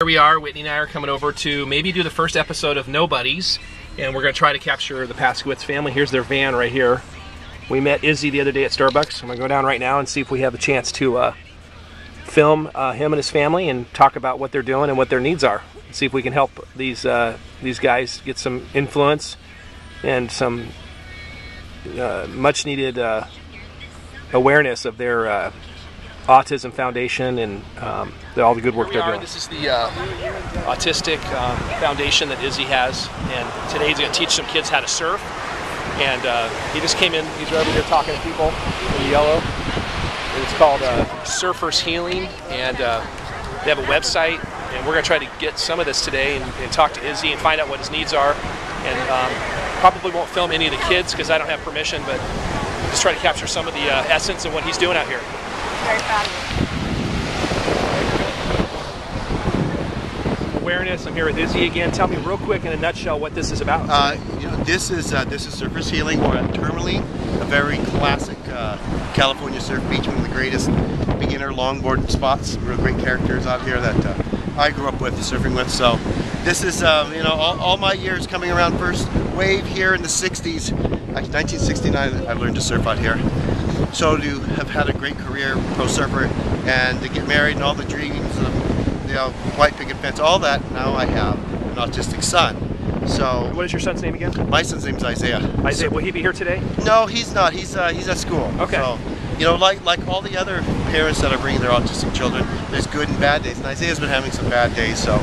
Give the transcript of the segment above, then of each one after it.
Here we are, Whitney and I are coming over to maybe do the first episode of Nobodies, and we're going to try to capture the Paskowitz family. Here's their van right here. We met Izzy the other day at Starbucks. I'm going to go down right now and see if we have a chance to film him and his family and talk about what they're doing and what their needs are. See if we can help these guys get some influence and some much needed awareness of their Autism Foundation and all the good work they're doing. This is the Autistic Foundation that Izzy has, and today he's going to teach some kids how to surf. And he just came in, he's over here talking to people in yellow. And it's called Surfers Healing, and they have a website, and we're going to try to get some of this today and talk to Izzy and find out what his needs are. And probably won't film any of the kids because I don't have permission, but just try to capture some of the essence of what he's doing out here. Very proud of you. Awareness. I'm here with Izzy again. Tell me real quick in a nutshell what this is about. This is Surfers Healing. We're at Tourmaline, a very classic California surf beach, one of the greatest beginner longboard spots. Real great characters out here that I grew up with, surfing with. So this is all my years coming around. First wave here in the 60s, actually 1969. I learned to surf out here. So to have had a great career, pro surfer, and to get married and all the dreams of white picket fence, all that, now I have an autistic son. So what is your son's name again? My son's name is Isaiah. Isaiah, will he be here today? No, he's not. He's at school. Okay. So, like all the other parents that are bringing their autistic children, there's good and bad days, and Isaiah's been having some bad days. So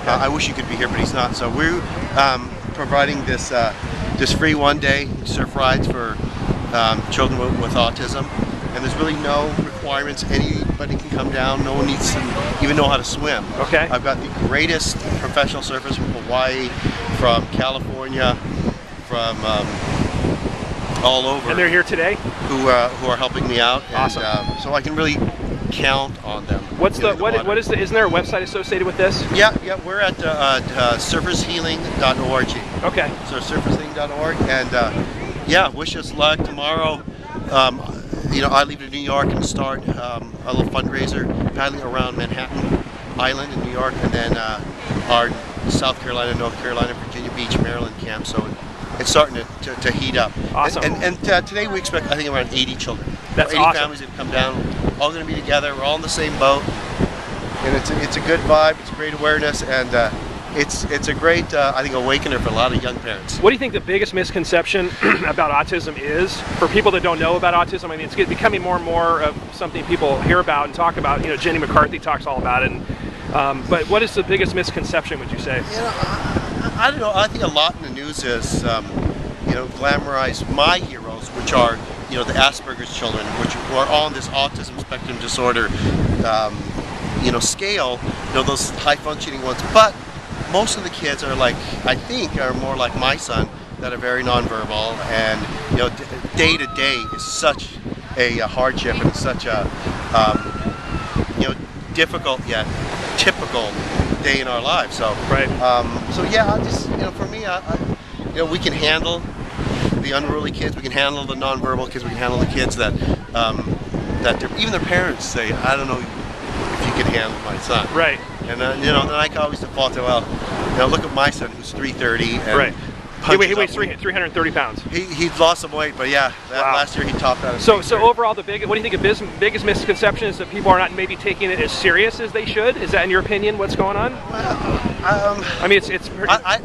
I wish he could be here, but he's not. So we're providing this free one-day surf rides for children with autism, and there's really no requirements. Anybody can come down. No one needs to even know how to swim. Okay. I've got the greatest professional surfers from Hawaii, from California, from all over. And they're here today? Who are helping me out. And, awesome. So I can really count on them. What is the? Isn't there a website associated with this? Yeah. We're at surfershealing.org. Okay. So surfershealing.org, and yeah, wish us luck tomorrow. I leave to New York and start a little fundraiser paddling around Manhattan Island in New York, and then our South Carolina, North Carolina, Virginia Beach, Maryland camp. So it's starting to heat up. Awesome. And today we expect, I think, around 80 children. That's 80 awesome. families that come down, all going to be together. We're all in the same boat, and it's a good vibe. It's great awareness, and it's a great, I think, awakener for a lot of young parents. What do you think the biggest misconception about autism is for people that don't know about autism? I mean, it's becoming more and more of something people hear about and talk about. Jenny McCarthy talks all about it. But what is the biggest misconception, would you say? I don't know. I think a lot in the news is, glamorize my heroes, which are, the Asperger's children, which are on this autism spectrum disorder, scale. Those high-functioning ones, but most of the kids are are more like my son, that are very nonverbal, and day to day is such a hardship, and such a difficult yet typical day in our lives. So right. So yeah, for me, we can handle the unruly kids, we can handle the nonverbal kids, we can handle the kids that even their parents say, I don't know if you can handle my son. Right. And then I can always default to, look at my son who's 330 and right. He weighs 330 pounds. He lost some weight, but yeah, last year he topped out. So overall, what do you think the biggest misconception is that people are not maybe taking it as serious as they should? Is that, in your opinion, what's going on? Well, I mean, it's. I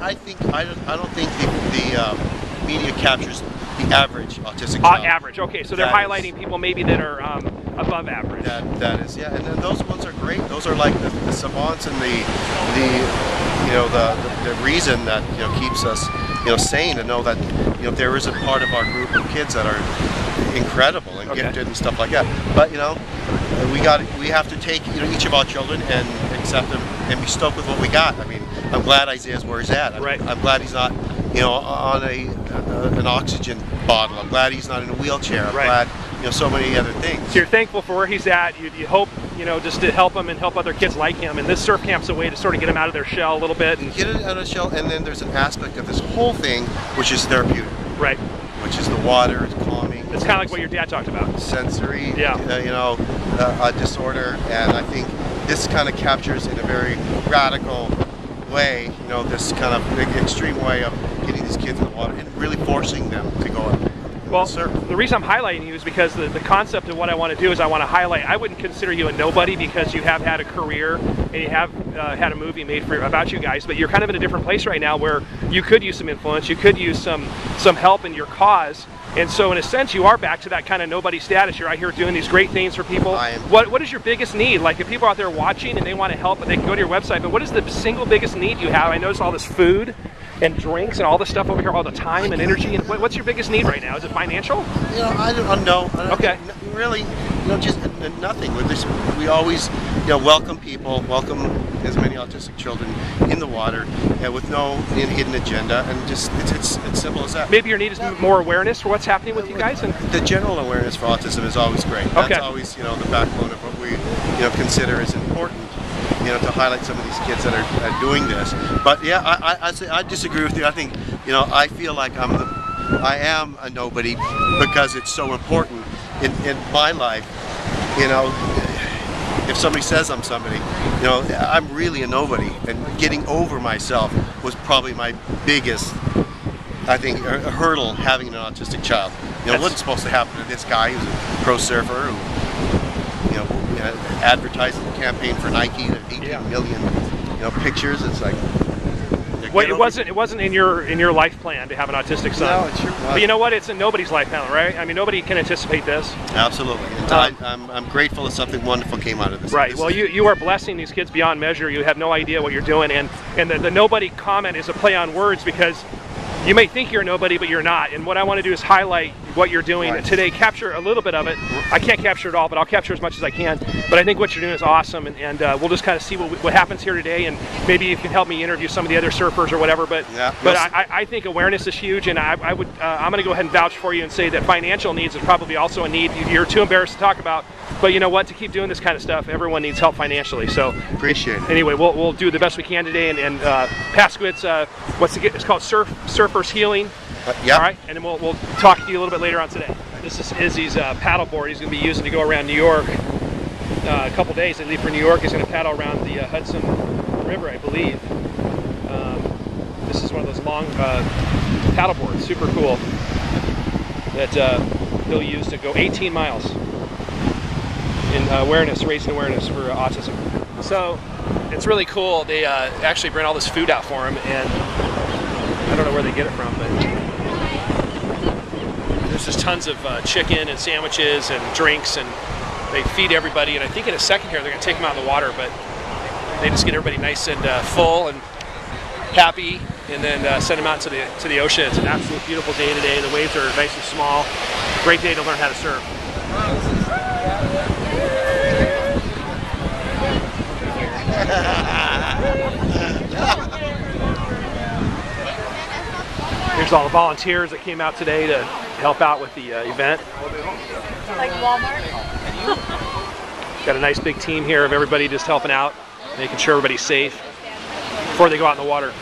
don't think the media captures the average autistic child. Average. Okay, so they're highlighting people maybe that are above average. That is, yeah, and then those ones are great. Those are like the savants and the reason that keeps us sane, to know that there is a part of our group of kids that are incredible and gifted and stuff like that. But we have to take each of our children and accept them and be stoked with what we got. I mean, I'm glad Isaiah's where he's at. I'm glad he's not on an oxygen bottle. I'm glad he's not in a wheelchair. I'm glad so many other things. So you're thankful for where he's at. You hope just to help him and help other kids like him. And this surf camp's a way to sort of get him out of their shell a little bit. And get it out of the shell, and then there's an aspect of this whole thing which is therapeutic. Right. Which is the water. It's calming. It's kind of like what your dad talked about. Sensory. Yeah. Disorder, and I think this kind of captures in a very radical way, you know, this kind of extreme way of getting these kids in the water and really forcing them to go and well, surf. The reason I'm highlighting you is because the concept of what I want to do is I want to highlight, I wouldn't consider you a nobody because you have had a career and you have had a movie made about you guys, but you're kind of in a different place right now where you could use some influence, you could use some help in your cause. And so in a sense, you are back to that kind of nobody status. You're out here doing these great things for people. I am. What is your biggest need? Like if people are out there watching and they want to help, but they can go to your website, but what is the single biggest need you have? I notice all this food and drinks and all this stuff over here, all the time and energy. And what's your biggest need right now? Is it financial? You know, I don't know. Okay. Really, you know, just nothing. We always, you know, welcome people, welcome as many autistic children in the water, with no hidden agenda, and just it's simple as that. Maybe your need is more awareness for what's happening with you guys. And the general awareness for autism is always great. That's always, you know, the backbone of what we, you know, consider is important. You know, to highlight some of these kids that are doing this. But yeah, I disagree with you. I think, you know, I feel like I am a nobody because it's so important in my life. You know, if somebody says I'm somebody, you know, I'm really a nobody, and getting over myself was probably my biggest, I think, a hurdle having an autistic child. You know, what's supposed to happen to this guy who's a pro surfer who, you know, advertising campaign for Nike, 18 million, you know, pictures. It's like, well, it wasn't in your life plan to have an autistic son. No, it sure was. But you know what? It's in nobody's life plan, right? I mean, nobody can anticipate this. Absolutely. I'm grateful that something wonderful came out of this. Right. Well, you are blessing these kids beyond measure. You have no idea what you're doing, and the nobody comment is a play on words because you may think you're nobody, but you're not. And what I want to do is highlight what you're doing today, capture a little bit of it. I can't capture it all, but I'll capture as much as I can. But I think what you're doing is awesome, and we'll just kind of see what happens here today, and maybe you can help me interview some of the other surfers or whatever. But I think awareness is huge, and I'm going to go ahead and vouch for you and say that financial needs is probably also a need you're too embarrassed to talk about. But you know what? To keep doing this kind of stuff, everyone needs help financially. So appreciate it. Anyway, we'll do the best we can today. And Paskowitz, it's called Surfers Healing. Yeah. All right. And then we'll talk to you a little bit later on today. This is Izzy's paddleboard. He's going to be using to go around New York. A couple days. They leave for New York. He's going to paddle around the Hudson River, I believe. This is one of those long paddleboards, super cool, that he'll use to go 18 miles. In raising awareness for autism. So it's really cool. They actually bring all this food out for him, and I don't know where they get it from, but there's just tons of chicken and sandwiches and drinks, and they feed everybody. And I think in a second here they're going to take them out in the water, but they just get everybody nice and full and happy, and then send them out to the ocean. It's an absolute beautiful day today. The waves are nice and small. Great day to learn how to surf. Here's all the volunteers that came out today to help out with the event. Like Walmart? Got a nice big team here of everybody just helping out, making sure everybody's safe before they go out in the water.